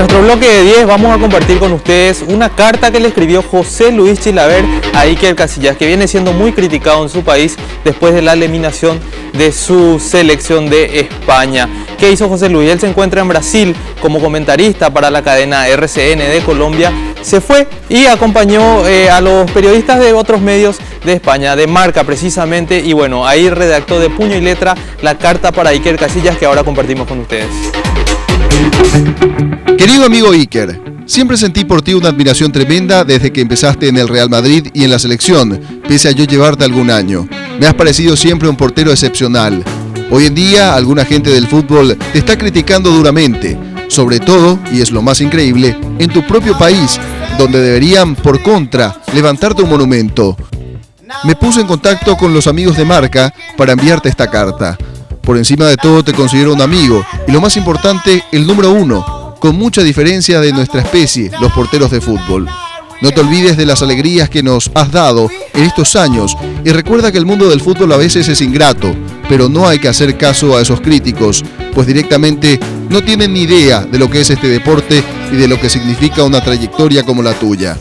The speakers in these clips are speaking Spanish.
nuestro bloque de 10 vamos a compartir con ustedes una carta que le escribió José Luis Chilaver a Iker Casillas, que viene siendo muy criticado en su país después de la eliminación de su selección de España. ¿Qué hizo José Luis? Él se encuentra en Brasil como comentarista para la cadena RCN de Colombia. Se fue y acompañó a los periodistas de otros medios de España, de Marca precisamente, y bueno, ahí redactó de puño y letra la carta para Iker Casillas que ahora compartimos con ustedes. Querido amigo Iker, siempre sentí por ti una admiración tremenda desde que empezaste en el Real Madrid y en la selección, pese a yo llevarte algún año. Me has parecido siempre un portero excepcional. Hoy en día, alguna gente del fútbol te está criticando duramente, sobre todo, y es lo más increíble, en tu propio país, donde deberían, por contra, levantarte un monumento. Me puse en contacto con los amigos de Marca para enviarte esta carta. Por encima de todo te considero un amigo y lo más importante, el número 1, con mucha diferencia de nuestra especie, los porteros de fútbol. No te olvides de las alegrías que nos has dado en estos años y recuerda que el mundo del fútbol a veces es ingrato, pero no hay que hacer caso a esos críticos, pues directamente no tienen ni idea de lo que es este deporte y de lo que significa una trayectoria como la tuya.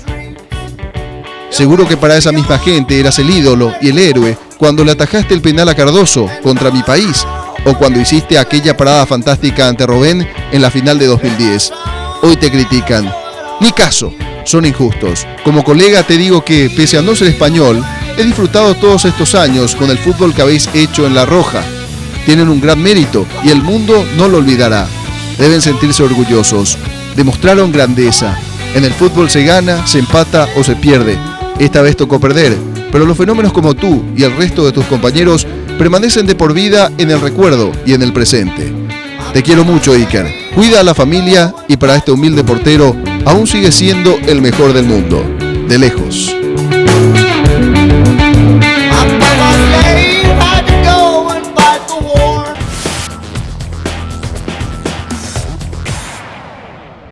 Seguro que para esa misma gente eras el ídolo y el héroe cuando le atajaste el penal a Cardoso contra mi país o cuando hiciste aquella parada fantástica ante Robben en la final de 2010. Hoy te critican. Ni caso, son injustos. Como colega te digo que, pese a no ser español, he disfrutado todos estos años con el fútbol que habéis hecho en La Roja. Tienen un gran mérito y el mundo no lo olvidará. Deben sentirse orgullosos. Demostraron grandeza. En el fútbol se gana, se empata o se pierde. Esta vez tocó perder, pero los fenómenos como tú y el resto de tus compañeros permanecen de por vida en el recuerdo y en el presente. Te quiero mucho, Iker. Cuida a la familia y para este humilde portero aún sigue siendo el mejor del mundo. De lejos.